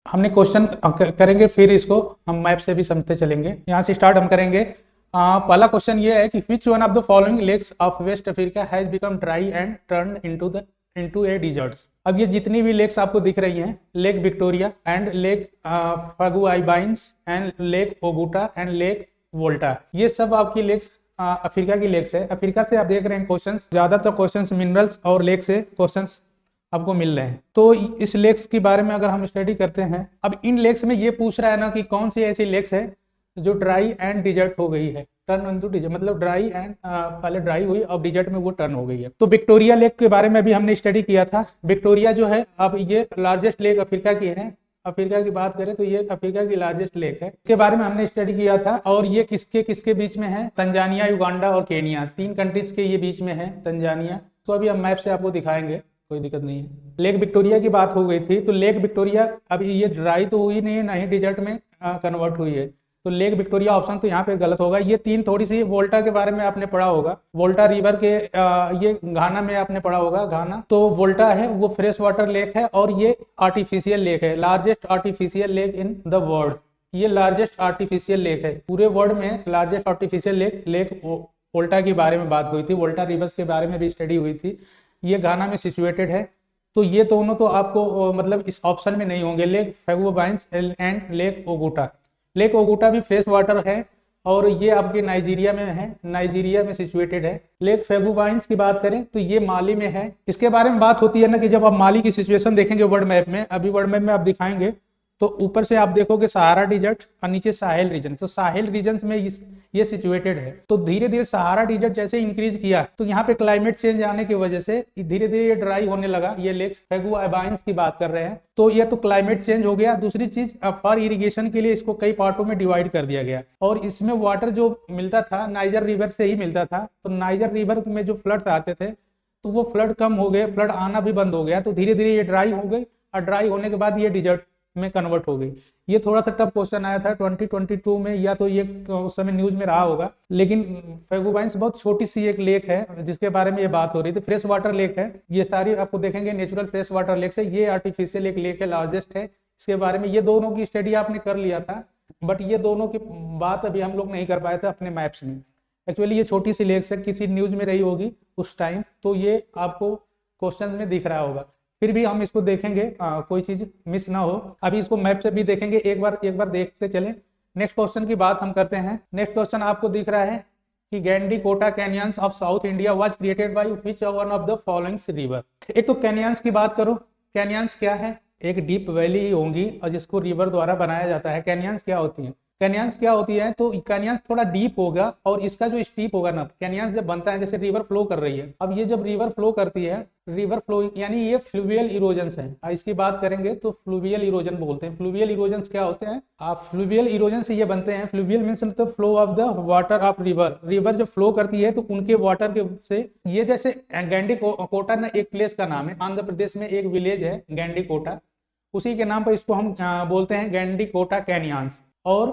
हमने क्वेश्चन करेंगे, फिर इसको हम मैप से भी समझते चलेंगे। यहाँ से स्टार्ट हम करेंगे। पहला क्वेश्चन ये है कि which one of the following lakes of West Africa has become dry and turn into a deserts. अब ये जितनी भी लेक्स आपको दिख रही हैं, lake Victoria and lake Faguibine and lake Oguta and lake Volta, ये सब आपकी लेक्स अफ्रीका की लेक्स है। अफ्रीका से आप देख रहे हैं क्वेश्चंस, ज्यादातर क्वेश्चंस मिनरल्स और लेक से क्वेश्चंस आपको मिल रहे हैं। तो इस लेक्स के बारे में अगर हम स्टडी करते हैं, अब इन लेक्स में ये पूछ रहा है ना कि कौन सी ऐसी लेक्स है जो ड्राई एंड डिजर्ट हो गई है, टर्न इनटू डिजर्ट, मतलब ड्राई एंड पहले ड्राई हुई और डिजर्ट में वो टर्न हो गई है। तो विक्टोरिया लेक के बारे में भी हमने स्टडी किया था। विक्टोरिया जो है, अब ये लार्जेस्ट लेक अफ्रीका की है। अफ्रीका की बात करें तो ये अफ्रीका की लार्जेस्ट लेक है, इसके बारे में हमने स्टडी किया था। और ये किसके किसके बीच में है? तंजानिया, युगांडा और केनिया, 3 कंट्रीज के ये बीच में है, तंजानिया। तो अभी हम मैप से आपको दिखाएंगे, कोई दिक्कत नहीं है। लेक विक्टोरिया की बात हो गई थी, तो लेक विक्टोरिया अभी ये ड्राई तो हुई नहीं है, ना ही डिजर्ट में कन्वर्ट हुई है, तो लेक विक्टोरिया ऑप्शन तो यहाँ पे गलत होगा। ये 3 थोड़ी सी, वोल्टा के बारे में आपने पढ़ा होगा, वोल्टा रिवर के ये घाना में आपने पढ़ा होगा, घाना। तो वोल्टा है वो फ्रेश वाटर लेक है और ये आर्टिफिशियल लेक है, largest artificial lake in the world. ये लार्जेस्ट आर्टिफिशियल लेक है पूरे वर्ल्ड में, लार्जेस्ट आर्टिफिशियल लेक वोल्टा के बारे में बात हुई थी, वोल्टा रिवर्स के बारे में भी स्टडी हुई थी। ये घाना में सिचुएटेड है। तो ये दोनों तो आपको मतलब इस ऑप्शन में नहीं होंगे, lake Faguibine and lake ओगुटा। Lake ओगुटा भी फ्रेश वाटर है और ये आपके नाइजीरिया में है, नाइजीरिया में सिचुएटेड है। लेक फगुआइबाइंस की बात करें तो ये माली में है। इसके बारे में बात होती है ना कि जब आप माली की सिचुएशन देखेंगे वर्ल्ड मैप में, अभी वर्ल्ड मैप में आप दिखाएंगे तो ऊपर से आप देखोगे सहारा डिजर्ट और नीचे साहेल रीजन। तो साहेल रीजन में ये सिचुएटेड है। तो धीरे धीरे सहारा डिजर्ट जैसे इंक्रीज किया तो यहाँ पे क्लाइमेट चेंज आने की वजह से धीरे धीरे ये ड्राई होने लगा। ये लेक्स फगुआइबाइंस की बात कर रहे हैं, तो ये तो क्लाइमेट चेंज हो गया। दूसरी चीज, फॉर इरिगेशन के लिए इसको कई पार्टों में डिवाइड कर दिया गया और इसमें वाटर जो मिलता था नाइजर रिवर से ही मिलता था। तो नाइजर रिवर में जो फ्लड आते थे तो वो फ्लड कम हो गए, फ्लड आना भी बंद हो गया। तो धीरे धीरे ये ड्राई हो गई और ड्राई होने के बाद ये डिजर्ट में कन्वर्ट हो गई। ये थोड़ा सा टफ क्वेश्चन आया था 2022 में, या तो ये उस समय न्यूज में रहा होगा। लेकिन फगुआइबाइंस बहुत छोटी सी एक लेक है जिसके बारे में ये बात हो रही थी, फ्रेश वाटर लेक है। ये सारी आपको देखेंगे नेचुरल फ्रेश वाटर लेक है। ये आर्टिफिशियल एक लेक है, लार्जेस्ट है। इसके बारे में ये दोनों की स्टडी आपने कर लिया था, बट ये दोनों की बात अभी हम लोग नहीं कर पाए थे अपने मैप्स में। एक्चुअली ये छोटी सी लेक है, किसी न्यूज में रही होगी उस टाइम, तो ये आपको क्वेश्चन में दिख रहा होगा। फिर भी हम इसको देखेंगे, कोई चीज मिस ना हो। अभी इसको मैप से भी देखेंगे, एक बार देखते चले। नेक्स्ट क्वेश्चन की बात हम करते हैं। नेक्स्ट क्वेश्चन आपको दिख रहा है कि Gandikota canyons of South India was created by which one of the following river. एक तो कैनियंस की बात करो, कैनियंस क्या है? एक डीप वैली ही होंगी और जिसको रिवर द्वारा बनाया जाता है। कैनियंस क्या होती है? कैनियंस क्या होती है? तो कैनियंस थोड़ा डीप होगा और इसका जो स्टीप होगा ना, कैनियंस जब बनता है, जैसे रिवर फ्लो कर रही है, अब ये जब रिवर फ्लो करती है, रिवर फ्लो यानी ये फ्लूवियल इरोजन्स है। इसकी बात करेंगे तो फ्लूवियल इरोजन बोलते हैं। फ्लूवियल इरोजन्स क्या होते हैं? फ्लूवियल इरोजन से ये बनते हैं। फ्लूवियल मींस मतलब flow of the water of river. River जब फ्लो करती है तो उनके वाटर के से, ये जैसे गैंडीकोटा ना एक प्लेस का नाम है, आंध्र प्रदेश में एक विलेज है गैंडीकोटा, उसी के नाम पर इसको हम बोलते हैं गैंडीकोटा कैनियंस। और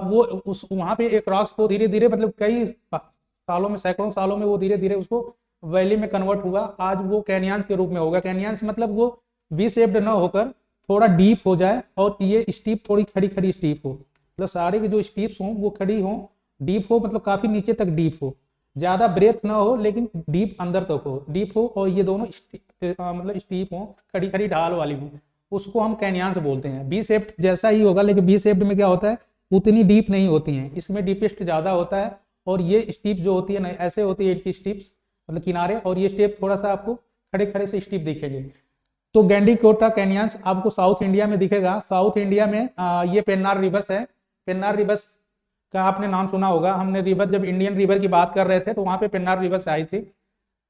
वो उस वहां पे एक रॉक्स को धीरे धीरे, मतलब कई सालों में, सैकड़ों सालों में वो धीरे धीरे उसको वैली में कन्वर्ट हुआ। आज वो कैनियंस के रूप में होगा। कैनियंस मतलब वो वी शेप्ड न होकर थोड़ा डीप हो जाए और ये स्टीप थोड़ी खड़ी खड़ी स्टीप हो, मतलब सारे के जो स्टीप्स हों वो खड़ी हो, डीप हो, मतलब काफी नीचे तक डीप हो, ज्यादा ब्रेथ ना हो लेकिन डीप अंदर तक हो, डीप हो, और ये दोनों मतलब स्टीप हो, खड़ी खड़ी ढाल वाली हो, उसको हम कैनियंस बोलते हैं। बी शेप्ड जैसा ही होगा, लेकिन बी शेप्ड में क्या होता है, उतनी डीप नहीं होती हैं, इसमें डीपेस्ट ज्यादा होता है। और ये स्टीप जो होती है ना, ऐसे होती है इनकी स्टीप्स, मतलब किनारे, और ये स्टेप थोड़ा सा आपको खड़े खड़े से स्टीप दिखेंगे। तो गैंडीकोटा कैनियंस आपको साउथ इंडिया में दिखेगा। साउथ इंडिया में ये पेन्नार रिवर्स है। पेन्नार रिवर्स का आपने नाम सुना होगा। हमने रिवर, जब इंडियन रिवर की बात कर रहे थे तो वहां पे पेन्नार रिवर्स आई थी।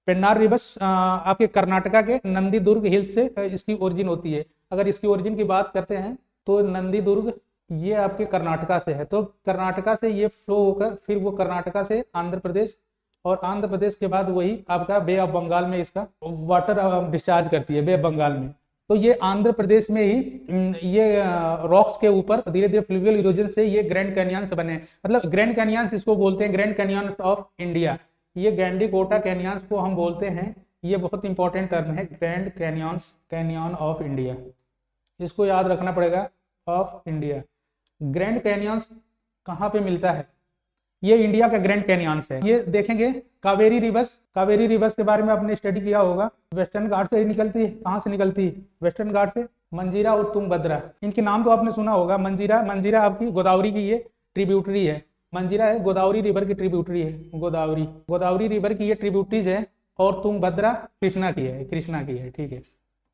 पेन्नार रिवर्स आपके कर्नाटका के नंदी दुर्ग हिल्स से इसकी ओरिजिन होती है। अगर इसकी ओरिजिन की बात करते हैं तो नंदी दुर्ग ये आपके कर्नाटका से है। तो कर्नाटका से ये फ्लो होकर फिर वो कर्नाटका से आंध्र प्रदेश, और आंध्र प्रदेश के बाद वही आपका बे ऑफ बंगाल में इसका वाटर डिस्चार्ज करती है, बे ऑफ बंगाल में। तो ये आंध्र प्रदेश में ही ये रॉक्स के ऊपर धीरे धीरे फ्लूवियल इरोजन से ये ग्रैंड कैनियंस बने, मतलब ग्रैंड कैनियंस इसको बोलते हैं, ग्रैंड कैनियंस ऑफ इंडिया। ये गैंडीकोटा कैनियंस को हम बोलते हैं ये बहुत इंपॉर्टेंट टर्म है, ग्रैंड कैनियन ऑफ इंडिया, इसको याद रखना पड़ेगा, ऑफ इंडिया। ग्रैंड कैनियंस कहाँ पे मिलता है? ये इंडिया का ग्रैंड कैनियंस है। ये देखेंगे कावेरी रिवर्स के बारे में आपने स्टडी किया होगा, वेस्टर्न घाट से ही निकलती है। कहाँ से निकलती है? वेस्टर्न घाट से। मंजीरा और तुंगभद्रा, इनके नाम तो आपने सुना होगा। मंजीरा आपकी गोदावरी की ये ट्रिब्यूटरी है, मंजीरा है गोदावरी रिवर की ट्रिब्यूटरी है, गोदावरी रिवर की ये ट्रिब्यूटरीज है, और तुंगभद्रा कृष्णा की है, ठीक है,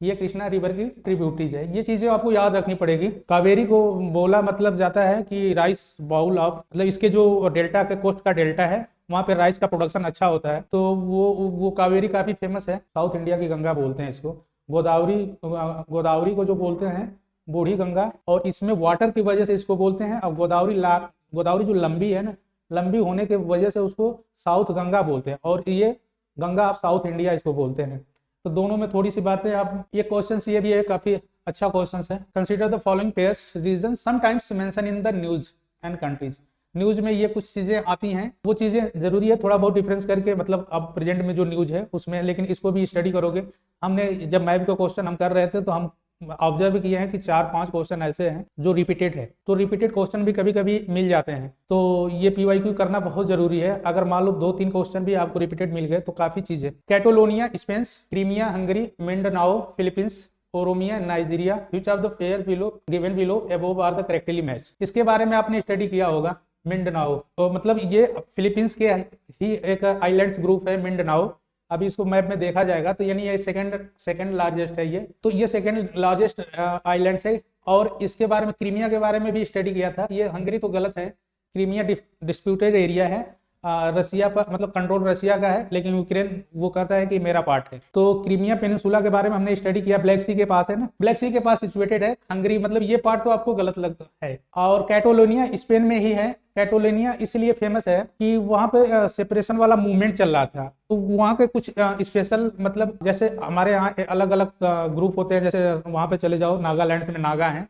ये कृष्णा रिवर की ट्रिब्यूटरीज है। ये चीजें आपको याद रखनी पड़ेगी। कावेरी को बोला मतलब जाता है कि राइस बाउल ऑफ, मतलब इसके जो डेल्टा के कोस्ट का डेल्टा है वहाँ पे राइस का प्रोडक्शन अच्छा होता है, तो वो कावेरी काफी फेमस है, साउथ इंडिया की गंगा बोलते हैं इसको। गोदावरी को जो बोलते हैं बूढ़ी गंगा, और इसमें वाटर की वजह से इसको बोलते हैं। अब गोदावरी जो लंबी है ना, लंबी होने की वजह से उसको साउथ गंगा बोलते हैं, और ये गंगा ऑफ साउथ इंडिया इसको बोलते हैं। तो दोनों में थोड़ी सी बातें आप, ये क्वेश्चन ये भी है, काफी अच्छा क्वेश्चन है। Consider the following pairs region sometimes mentioned in the news and countries. News में ये कुछ चीजें आती हैं, वो चीजें जरूरी है थोड़ा बहुत डिफरेंस करके, मतलब अब प्रेजेंट में जो न्यूज है उसमें, लेकिन इसको भी स्टडी करोगे। हमने जब मैप का क्वेश्चन हम कर रहे थे तो हम ऑब्जर्व किए हैं कि 4-5 क्वेश्चन ऐसे हैं जो रिपीटेड है, तो रिपीटेड क्वेश्चन भी कभी कभी मिल जाते हैं, तो ये पीवाईक्यू करना बहुत जरूरी है। अगर मान लो 2-3 क्वेश्चन भी आपको रिपीटेड मिल गए तो काफी चीजें। Catalonia Spain, Crimea Hungary, Mindanao Philippines, Oromia Nigeria, which of the pair given below above are the correctly match. इसके बारे में आपने स्टडी किया होगा। मिंडनाओ तो मतलब ये फिलीपींस के ही एक आइलैंड्स ग्रुप है मिंडनाओ। अभी इसको मैप में देखा जाएगा तो यानी ये सेकंड लार्जेस्ट है ये, तो ये सेकंड लार्जेस्ट आइलैंड है। और इसके बारे में क्रीमिया के बारे में भी स्टडी किया था। ये हंगरी तो गलत है, क्रीमिया डिस्प्यूटेड एरिया है, रसिया पर मतलब कंट्रोल रसिया का है, लेकिन यूक्रेन वो कहता है कि मेरा पार्ट है। तो क्रीमिया पेनिनसुला के बारे में हमने स्टडी किया, ब्लैक सी के पास है ना, ब्लैक सी के पास सिचुएटेड है हंगरी, मतलब ये पार्ट तो आपको गलत लगता है। और कैटोलोनिया स्पेन में ही है। कैटोलोनिया इसलिए फेमस है कि वहां पे सेपरेशन वाला मूवमेंट चल रहा था, तो वहां के कुछ स्पेशल, मतलब जैसे हमारे यहाँ अलग अलग ग्रुप होते हैं, जैसे वहां पे चले जाओ नागालैंड में नागा है,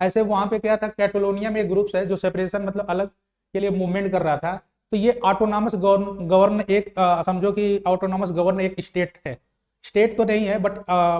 ऐसे वहां पे क्या था, कैटोलोनिया में एक ग्रुप है जो सेपरेशन मतलब अलग के लिए मूवमेंट कर रहा था। तो ये ऑटोनॉमस गवर्न एक समझो कि ऑटोनॉमस गवर्न एक स्टेट है, स्टेट तो नहीं है बट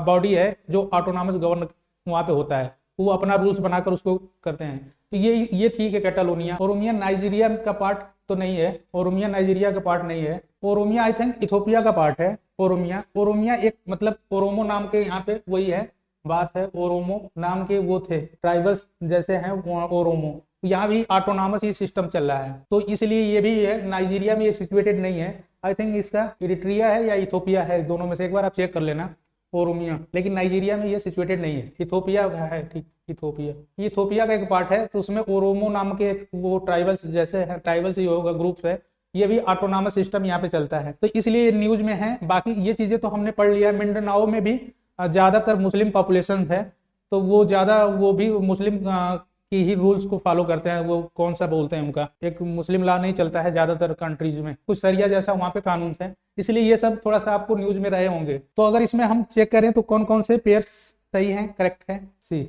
बॉडी है जो ऑटोनॉमस गवर्न वहां पे होता है, वो अपना रूल्स बनाकर उसको करते हैं। तो ये ठीक है कैटालोनिया। ओरोमिया नाइजीरिया का पार्ट तो नहीं है, ओरोमिया नाइजीरिया का पार्ट नहीं है। ओरोमिया आई थिंक इथोपिया का पार्ट है। ओरोमिया एक मतलब ओरोमो नाम के यहाँ पे वही है बात है, ओरोमो नाम के वो थे ट्राइबल्स जैसे हैं ओरोमो, यहाँ भी ऑटोनॉमस ही सिस्टम चल रहा है, तो इसलिए ये भी है। नाइजीरिया में ये सिचुएटेड नहीं है, आई थिंक इसका इरिट्रिया है या इथोपिया है, दोनों में से एक बार आप चेक कर लेना ओरोमिया, लेकिन नाइजीरिया में ये सिचुएटेड नहीं है, इथोपिया है, ठीक इथोपिया का एक पार्ट है। तो उसमें ओरोमो नाम के वो ट्राइबल्स जैसे है, ट्राइबल्स ही होगा ग्रुप है, ये भी ऑटोनॉमस सिस्टम यहाँ पे चलता है, तो इसलिए न्यूज में है। बाकी ये चीजें तो हमने पढ़ लिया। मिंडनाओ में भी ज्यादातर मुस्लिम पॉपुलेशन है, तो वो ज्यादा वो भी मुस्लिम की ही रूल्स को फॉलो करते हैं। वो कौन सा बोलते हैं उनका, एक मुस्लिम लॉ नहीं चलता है ज्यादातर कंट्रीज में, कुछ सरिया जैसा वहाँ पे कानून है, इसलिए ये सब थोड़ा सा आपको न्यूज में रहे होंगे। तो अगर इसमें हम चेक करें तो कौन कौन से पेयर्स सही हैं, करेक्ट है, सी,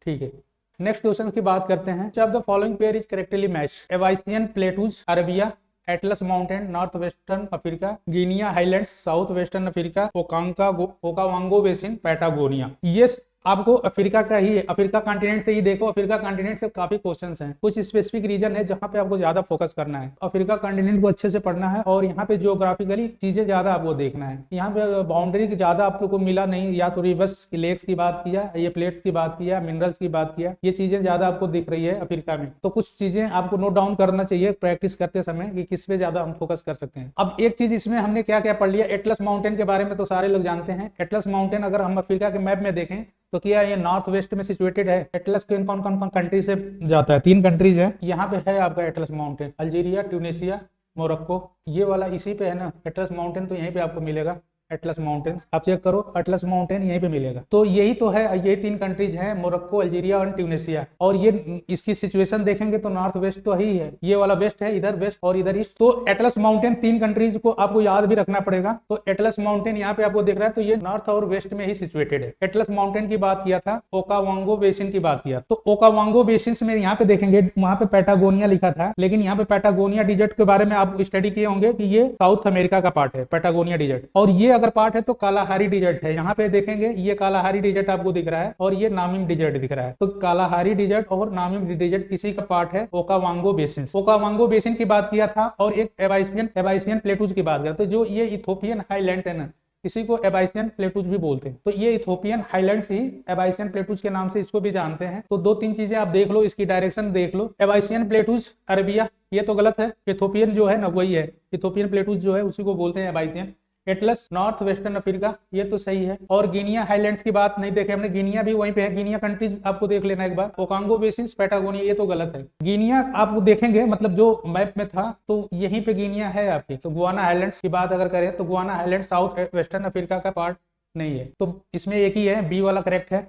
ठीक है। नेक्स्ट क्वेश्चन की बात करते हैं। Of the following pair is correctly match, Abyssinian plateaus Arabia, Atlas mountain north western Africa, Guinea highlands south western Africa, Okavango basin Patagonia. ये आपको अफ्रीका का ही है, अफ्रीका कॉन्टिनेंट से ही देखो, अफ्रीका कॉन्टिनेंट से काफी क्वेश्चंस हैं, कुछ स्पेसिफिक रीजन है जहां पे आपको ज्यादा फोकस करना है, अफ्रीका कॉन्टिनेंट को अच्छे से पढ़ना है, और यहाँ पे जियोग्राफिकली चीजें ज्यादा आपको देखना है। यहाँ पे बाउंड्री ज्यादा आपको मिला नहीं, या तो रिवर्स लेक्स की बात किया, ये प्लेट्स की बात किया, मिनरल्स की बात किया, ये चीजें ज्यादा आपको दिख रही है अफ्रीका में। तो कुछ चीजें आपको नोट डाउन करना चाहिए प्रैक्टिस करते समय कि किस पे ज्यादा हम फोकस कर सकते हैं। अब एक चीज इसमें हमने क्या क्या पढ़ लिया, एटलस माउंटेन के बारे में तो सारे लोग जानते हैं। एटलस माउंटेन अगर हम अफ्रीका के मैप में देखें तो क्या ये नॉर्थ वेस्ट में सिचुएटेड है। एटलस कौन कौन कंट्री से जाता है, 3 कंट्रीज है यहाँ पे है आपका Atlas mountain, Algeria, Tunisia, Morocco, ये वाला इसी पे है ना एटलस माउंटेन, तो यहीं पे आपको मिलेगा एटलस माउंटेन, आप चेक करो एटलस माउंटेन यहीं पे मिलेगा। तो यही तो है, यही 3 कंट्रीज हैं, मोरक्को, अल्जीरिया और ट्यूनिसिया। और ये इसकी सिचुएशन देखेंगे तो नॉर्थ वेस्ट तो ही है, ये वाला वेस्ट है, इधर वेस्ट और इधर ईस्ट। तो एटलस माउंटेन 3 कंट्रीज को आपको याद भी रखना पड़ेगा। तो एटलस माउंटेन यहाँ पे आपको दिख रहा है, तो ये नॉर्थ और वेस्ट में ही सिचुएटेड है। एटलस माउंटेन की बात किया था, ओकावांगो बेसिन की बात किया, तो ओकावांगो बेसिन में यहाँ पे देखेंगे वहां पे पैटागोनिया लिखा था, लेकिन यहाँ पे पैटागोनिया डिजर्ट के बारे में आप स्टडी किए होंगे कि ये साउथ अमेरिका का पार्ट है पैटागोनिया डिजर्ट, और ये अगर पार्ट है तो कालाहारी डिजर्ट है। यहाँ पे देखेंगे ये कालाहारी डिजर्ट आपको दिख रहा है और ये नामिम डिजर्ट दिख रहा है। तो कालाहारी डिजर्ट और नामिम डिजर्ट इसी का पार्ट है ओकावांगो बेसिन। ओकावांगो बेसिन की बात किया था और एक एबाइसियन प्लेटूज की बात किया। तो जो ये इथोपियन हाईलैंड है ना, इसी को एबाइसियन प्लेटूज भी बोलते हैं। तो ये इथोपियन हाईलैंड्स ही एबाइसियन प्लेटूज के नाम से इसको भी जानते हैं। तो 2-3 चीजें आप देख लो, इसकी डायरेक्शन देख लो। एबाइसियन प्लेटूज अरबिया, ये तो गलत है। इथोपियन जो है ना वही है, इथोपियन प्लेटूज जो है उसी को बोलते हैं एबाइसियन। एटलस नॉर्थ वेस्टर्न अफ्रीका, ये तो सही है। और गिनिया हाईलैंड्स की बात नहीं देखे हमने, गिनिया भी वहीं पे है। गिनिया कंट्रीज आपको देख लेना एक बार। ओकांगो बेसिन, पैटागोनिया, ये तो गलत है। गिनिया आप देखेंगे मतलब जो मैप में था तो यहीं पे गिनिया है आपकी। तो गुआना हाईलैंड्स की बात अगर करें तो Guana highland south western Africa का पार्ट नहीं है। तो इसमें एक ही है, बी वाला करेक्ट है।